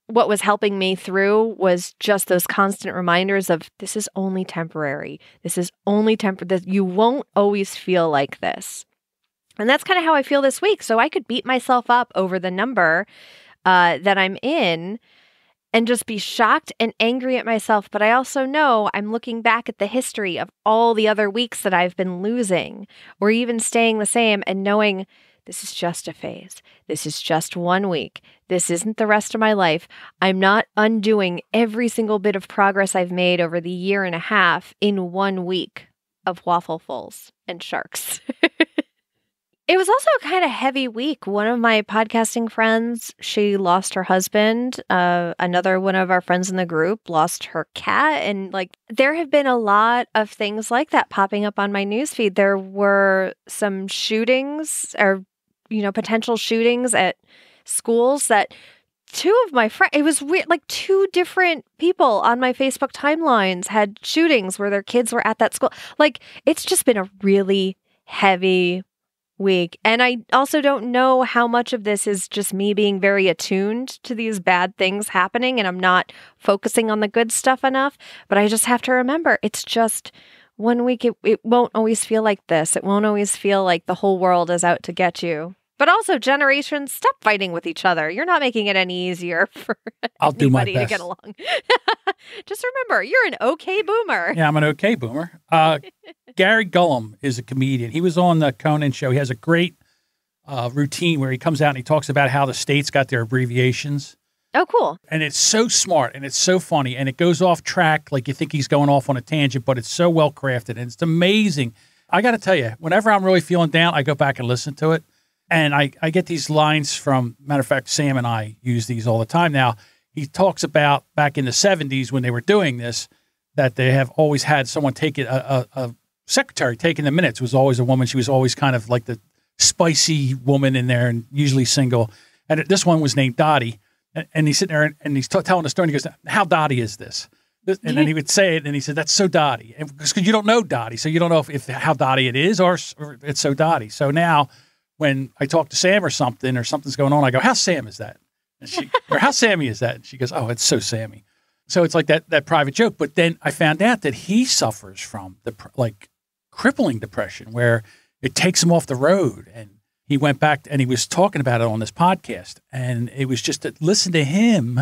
what was helping me through was just those constant reminders of this is only temporary. This is only temporary. You won't always feel like this. And that's kind of how I feel this week. So I could beat myself up over the number that I'm in and just be shocked and angry at myself. But I also know I'm looking back at the history of all the other weeks that I've been losing or even staying the same and knowing this is just a phase. This is just 1 week. This isn't the rest of my life. I'm not undoing every single bit of progress I've made over the 1.5 years in 1 week of wafflefuls and sharks. It was also a kind of heavy week. One of my podcasting friends, she lost her husband. Another one of our friends in the group lost her cat. And there have been a lot of things like that popping up on my newsfeed. There were some shootings or, potential shootings at schools that 2 of my friends, it was weird, 2 different people on my Facebook timelines had shootings where their kids were at that school. It's just been a really heavy week. And I also don't know how much of this is just me being very attuned to these bad things happening and I'm not focusing on the good stuff enough. But I just have to remember it's just one week it won't always feel like this. It won't always feel like the whole world is out to get you. But also, generations, stop fighting with each other. You're not making it any easier for anybody to get along. Just remember, you're an okay boomer. Yeah, I'm an okay boomer. Gary Gullum is a comedian. He was on the Conan show. He has a great routine where he comes out and he talks about how the states got their abbreviations. Oh, cool. And it's so smart and it's so funny and it goes off track like you think he's going off on a tangent, but it's so well crafted and it's amazing. I got to tell you, whenever I'm really feeling down, I go back and listen to it. And I get these lines from, matter of fact, Sam and I use these all the time now. He talks about back in the 70s when they were doing this, that they have always had someone take it, a secretary taking the minutes was always a woman. She was always kind of like the spicy woman in there and usually single. And this one was named Dottie. And he's sitting there and he's telling the story and he goes, how Dottie is this? And then he would say it and he said, that's so Dottie. Because you don't know Dottie. So you don't know if how Dottie it is or it's so Dottie. So now, when I talk to Sam or something's going on, I go, how Sam is that? And or how Sammy is that? And she goes, oh, it's so Sammy. So it's like that private joke. But then I found out that he suffers from crippling depression where it takes him off the road. And he went back and he was talking about it on this podcast. And it was just to listen to him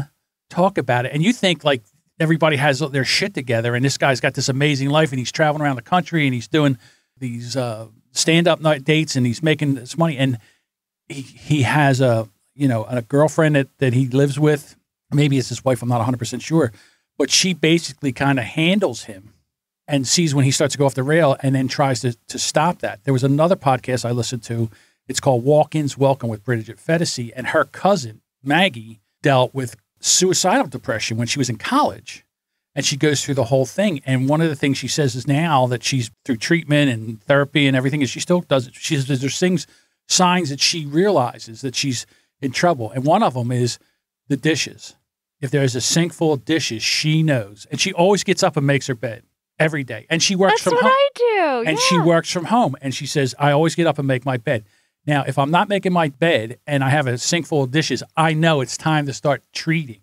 talk about it. And you think like everybody has their shit together and this guy's got this amazing life and he's traveling around the country and he's doing these stand-up night dates and he's making this money and he has a girlfriend that he lives with. Maybe it's his wife. I'm not 100% sure, but she basically kind of handles him and sees when he starts to go off the rail and then tries to stop that. There was another podcast I listened to. It's called Walk-Ins Welcome with Bridget Fetisi, and her cousin Maggie dealt with suicidal depression when she was in college. And she goes through the whole thing. And one of the things she says is now that she's through treatment and therapy and everything, is she still does it. She says there's signs that she realizes that she's in trouble. And one of them is the dishes. If there's a sink full of dishes, she knows. And she always gets up and makes her bed every day. And she works from home. That's what I do. And she works from home. And she says, I always get up and make my bed. Now, if I'm not making my bed and I have a sink full of dishes, I know it's time to start treating.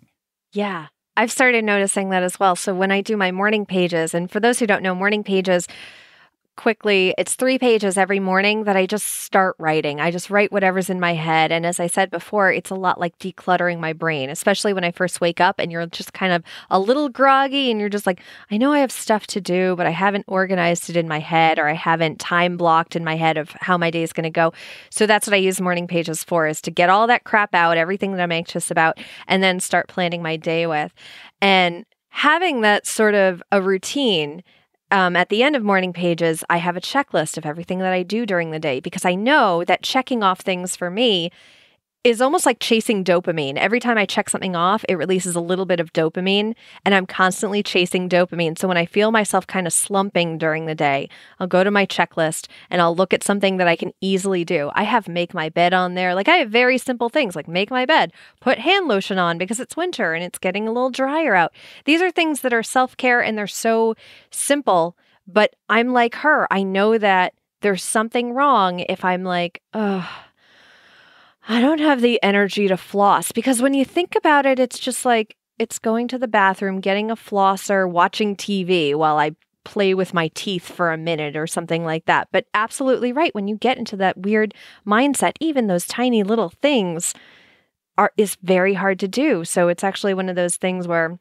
Yeah. I've started noticing that as well. So when I do my morning pages, and for those who don't know, morning pages, quickly, it's 3 pages every morning that I just start writing. I just write whatever's in my head. And as I said before, it's a lot like decluttering my brain, especially when I first wake up and you're just kind of a little groggy and you're just like, I know I have stuff to do, but I haven't organized it in my head or I haven't time blocked in my head of how my day is going to go. So that's what I use morning pages for, is to get all that crap out, everything that I'm anxious about, and then start planning my day with. And having that sort of a routine, at the end of morning pages, I have a checklist of everything that I do during the day, because I know that checking off things for me is almost like chasing dopamine. Every time I check something off, it releases a little bit of dopamine, and I'm constantly chasing dopamine. So when I feel myself kind of slumping during the day, I'll go to my checklist and I'll look at something that I can easily do. I have make my bed on there. Like I have very simple things like make my bed, put hand lotion on because it's winter and it's getting a little drier out. These are things that are self-care and they're so simple, but I'm like her. I know that there's something wrong if I'm like, ugh, I don't have the energy to floss, because when you think about it, it's just like, it's going to the bathroom, getting a flosser, watching TV while I play with my teeth for a minute or something like that. But absolutely right. When you get into that weird mindset, even those tiny little things is very hard to do. So it's actually one of those things where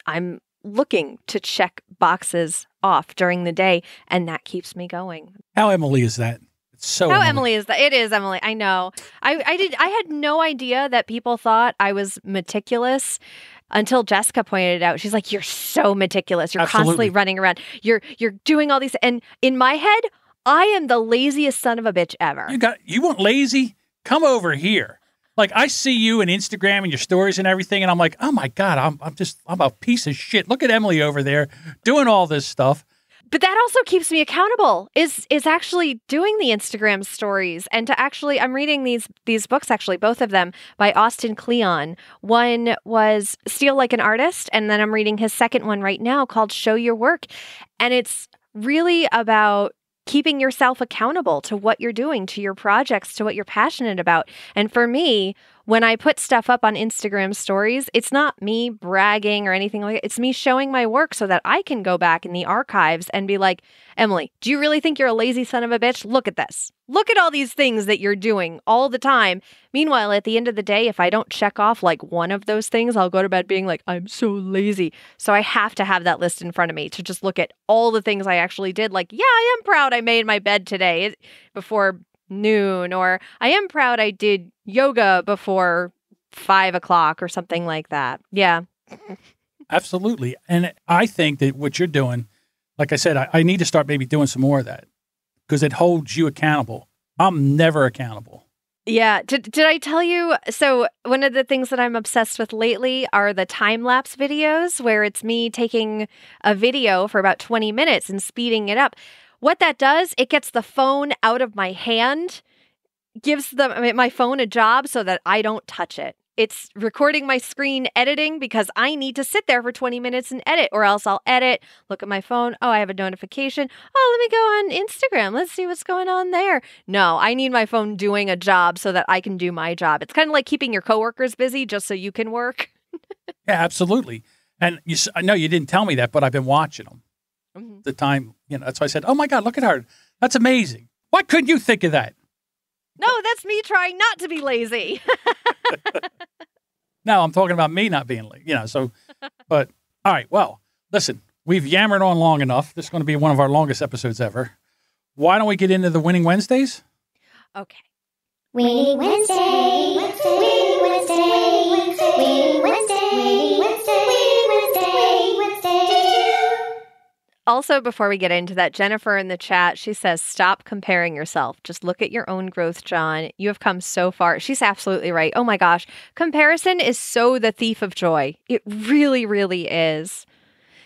I'm looking to check boxes off during the day, and that keeps me going. How Emily is that? So Emily is that? It is Emily. I know. I had no idea that people thought I was meticulous until Jessica pointed it out. She's like, "You're so meticulous. You're constantly running around. You're doing all these." And in my head, I am the laziest son of a bitch ever. You want lazy? Come over here. Like I see you on Instagram and your stories and everything, and I'm like, oh my God, I'm a piece of shit. Look at Emily over there doing all this stuff. But that also keeps me accountable, is actually doing the Instagram stories, and to actually, I'm reading these books, actually, both of them by Austin Kleon. One was Steal Like an Artist, and then I'm reading his second one right now called Show Your Work. And it's really about keeping yourself accountable to what you're doing, to your projects, to what you're passionate about. And for me, when I put stuff up on Instagram stories, it's not me bragging or anything like that. It's me showing my work so that I can go back in the archives and be like, Emily, do you really think you're a lazy son of a bitch? Look at this. Look at all these things that you're doing all the time. Meanwhile, at the end of the day, if I don't check off like one of those things, I'll go to bed being like, I'm so lazy. So I have to have that list in front of me to just look at all the things I actually did. Like, yeah, I am proud I made my bed today before noon, or I am proud I did yoga before 5 o'clock or something like that. Yeah. Absolutely. And I think that what you're doing, like I said, I need to start maybe doing some more of that because it holds you accountable. I'm never accountable. Yeah. Did I tell you? So one of the things that I'm obsessed with lately are the time-lapse videos where it's me taking a video for about 20 minutes and speeding it up. What that does, it gets the phone out of my hand, gives my phone a job so that I don't touch it. It's recording my screen editing because I need to sit there for 20 minutes and edit, or else I'll edit, look at my phone. Oh, I have a notification. Oh, let me go on Instagram. Let's see what's going on there. No, I need my phone doing a job so that I can do my job. It's kind of like keeping your coworkers busy just so you can work. Yeah, absolutely. And I know you didn't tell me that, but I've been watching them. Mm-hmm. The time, that's why I said, oh my God, look at her. That's amazing. Why couldn't you think of that? No, that's me trying not to be lazy. No, I'm talking about me not being lazy, but all right. Well, listen, we've yammered on long enough. This is going to be one of our longest episodes ever. Why don't we get into the Winning Wednesdays? Okay. Winning Wednesday, Wednesday, Winning Wednesday, Wednesday, Winning Wednesday, Winning Wednesday, Winning Wednesday, Wednesday. Also, before we get into that, Jennifer in the chat, she says, stop comparing yourself. Just look at your own growth, John. You have come so far. She's absolutely right. Oh my gosh. Comparison is so the thief of joy. It really, really is.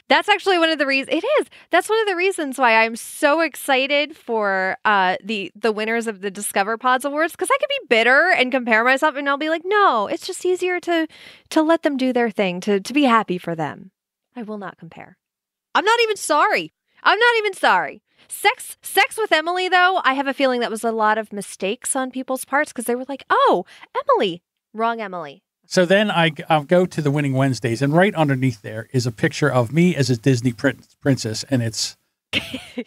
That's actually one of the reasons. It is. That's one of the reasons why I'm so excited for the winners of the Discover Pods Awards, because I could be bitter and compare myself, and I'll be like, no, it's just easier to let them do their thing, to be happy for them. I will not compare. I'm not even sorry. Sex with Emily, though, I have a feeling that was a lot of mistakes on people's parts because they were like, oh, Emily. Wrong Emily. So then I'll go to the Winning Wednesdays, and right underneath there is a picture of me as a Disney princess, and it's,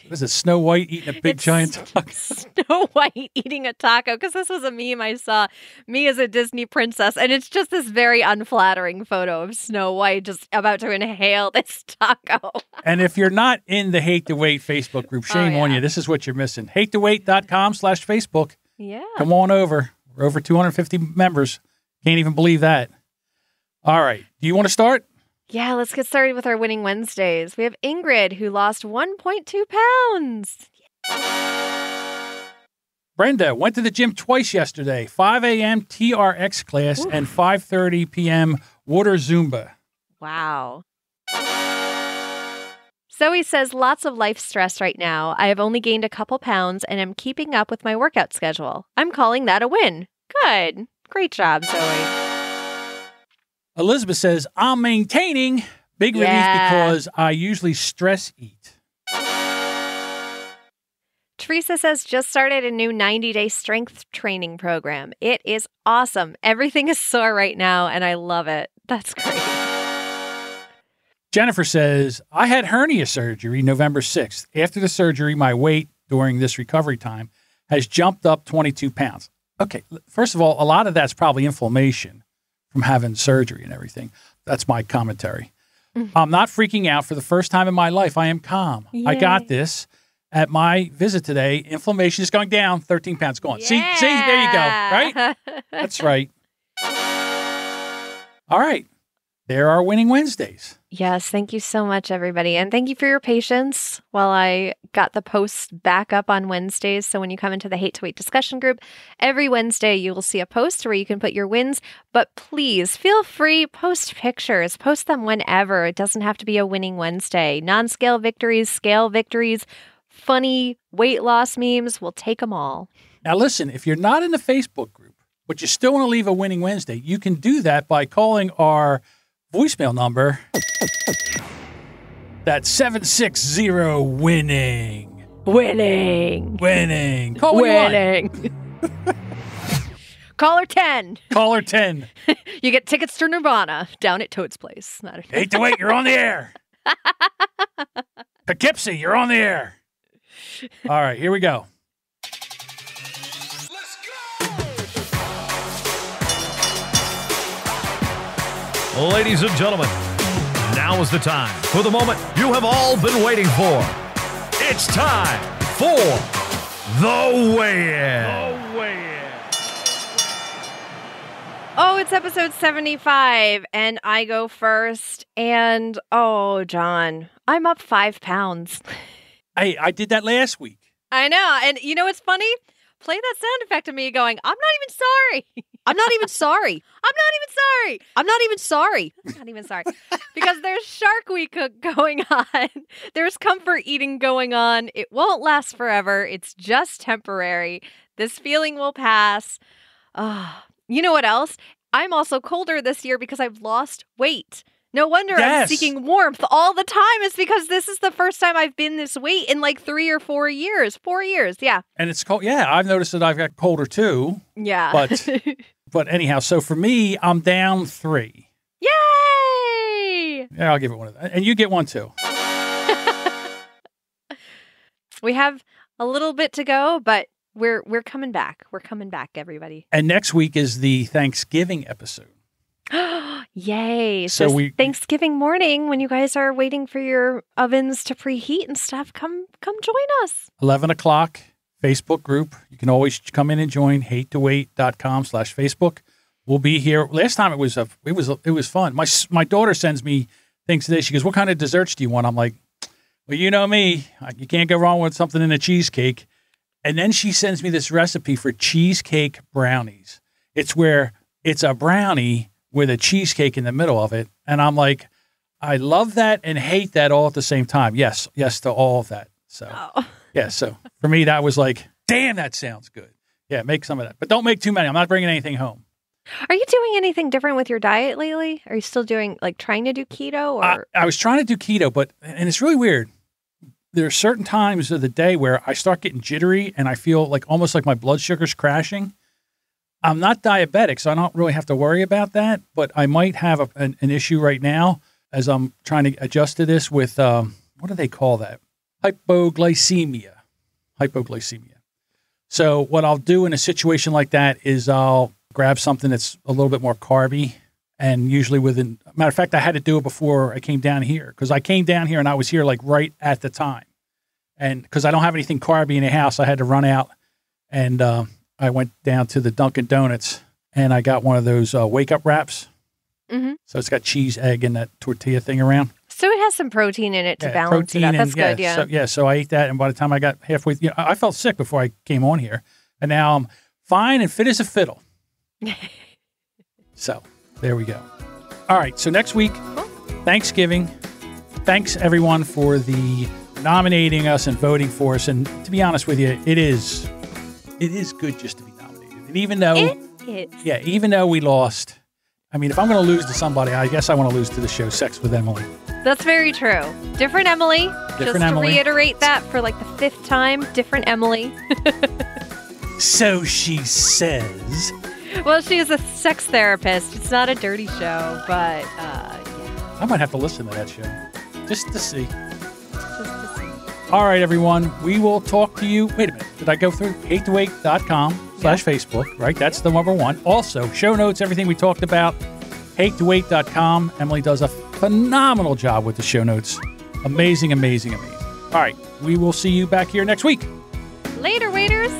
was it Snow White eating a big giant taco? Snow White eating a taco, because this was a meme I saw, me as a Disney princess, and it's just this very unflattering photo of Snow White just about to inhale this taco. And if you're not in the Hate to Wait Facebook group, shame on you. This is what you're missing. HateToWait.com/Facebook. Yeah. Come on over. We're over 250 members. Can't even believe that. All right. Do you want to start? Yeah, let's get started with our Winning Wednesdays. We have Ingrid, who lost 1.2 pounds. Brenda went to the gym twice yesterday, 5 a.m. TRX class and 5:30 p.m. water Zumba. Wow. Zoe says, lots of life stress right now. I have only gained a couple pounds and am keeping up with my workout schedule. I'm calling that a win. Good. Great job, Zoe. Elizabeth says, I'm maintaining. Big relief because I usually stress eat. Teresa says, just started a new 90-day strength training program. It is awesome. Everything is sore right now, and I love it. That's great. Jennifer says, I had hernia surgery November 6th. After the surgery, my weight during this recovery time has jumped up 22 pounds. Okay, first of all, a lot of that's probably inflammation from having surgery and everything. That's my commentary. Mm-hmm. I'm not freaking out. For the first time in my life, I am calm. Yay. I got this. At my visit today, inflammation is going down, 13 pounds gone. Yeah. See, there you go, right? That's right. All right. There are Winning Wednesdays. Yes, thank you so much, everybody. And thank you for your patience while I got the posts back up on Wednesdays. So when you come into the Hate to Wait discussion group, every Wednesday you will see a post where you can put your wins. But please feel free, post pictures. Post them whenever. It doesn't have to be a Winning Wednesday. Non-scale victories, scale victories, funny weight loss memes. We'll take them all. Now listen, if you're not in the Facebook group, but you still want to leave a Winning Wednesday, you can do that by calling our voicemail number. That's 760-WINNING. Winning. Call winning. Caller 10. Caller 10. You get tickets to Nirvana down at Toad's Place. Hate to wait, you're on the air. Poughkeepsie, you're on the air. All right, here we go. Let's go! Ladies and gentlemen, now is the time for the moment you have all been waiting for. It's time for The Weigh-In. Oh, it's episode 75, and I go first. And, oh, John, I'm up 5 pounds. I did that last week. I know. And you know what's funny? Play that sound effect of me going, I'm not even sorry. I'm not even sorry. I'm not even sorry. I'm not even sorry. I'm not even sorry. Because there's Shark Week going on. There's comfort eating going on. It won't last forever. It's just temporary. This feeling will pass. You know what else? I'm also colder this year because I've lost weight. No wonder I'm seeking warmth all the time. It's because this is the first time I've been this weight in like 3 or 4 years. 4 years, yeah. And it's cold. Yeah, I've noticed that I've got colder too. Yeah. But anyhow, so for me, I'm down 3. Yay! Yeah, I'll give it one of that. And you get one too. We have a little bit to go, but we're coming back. We're coming back, everybody. And next week is the Thanksgiving episode. Yay. So Thanksgiving morning, when you guys are waiting for your ovens to preheat and stuff, come join us. 11 o'clock, Facebook group. You can always come in and join, hatetowait.com/Facebook. We'll be here. Last time it was fun. My daughter sends me things today. She goes, "What kind of desserts do you want?" I'm like, "Well, you know me. You can't go wrong with something in a cheesecake." And then she sends me this recipe for cheesecake brownies. It's where it's a brownie with a cheesecake in the middle of it. And I'm like, I love that and hate that all at the same time. Yes to all of that. So, yeah. So for me, that was like, damn, that sounds good. Yeah, make some of that. But don't make too many. I'm not bringing anything home. Are you doing anything different with your diet lately? Are you still doing, like, trying to do keto? Or I was trying to do keto, and it's really weird. There are certain times of the day where I start getting jittery and I feel like almost like my blood sugar's crashing. I'm not diabetic, so I don't really have to worry about that, but I might have an issue right now as I'm trying to adjust to this with, what do they call that? Hypoglycemia. So what I'll do in a situation like that is I'll grab something that's a little bit more carby, and usually matter of fact, I had to do it before I came down here, because I came down here and I was here like right at the time. And because I don't have anything carby in the house, I had to run out, and I went down to the Dunkin' Donuts and I got one of those wake up wraps. Mm-hmm. So it's got cheese, egg, and that tortilla thing around. So it has some protein in it to balance it out. That's good, yeah. So I ate that, and by the time I got halfway, I felt sick before I came on here, and now I'm fine and fit as a fiddle. So there we go. All right. So next week, Thanksgiving. Thanks everyone for the nominating us and voting for us. And to be honest with you, it is good just to be nominated. And even though we lost, I mean, if I'm going to lose to somebody, I guess I want to lose to the show Sex with Emily. That's very true. Different Emily. To reiterate that for like the 5th time, different Emily. So she says. Well, she is a sex therapist. It's not a dirty show, but yeah. I might have to listen to that show just to see. All right, everyone. We will talk to you. Wait a minute. Did I go through hatetowait.com/Facebook, right? That's the number one. Also, show notes, everything we talked about, hatetowait.com. Emily does a phenomenal job with the show notes. Amazing. All right. We will see you back here next week. Later, waiters.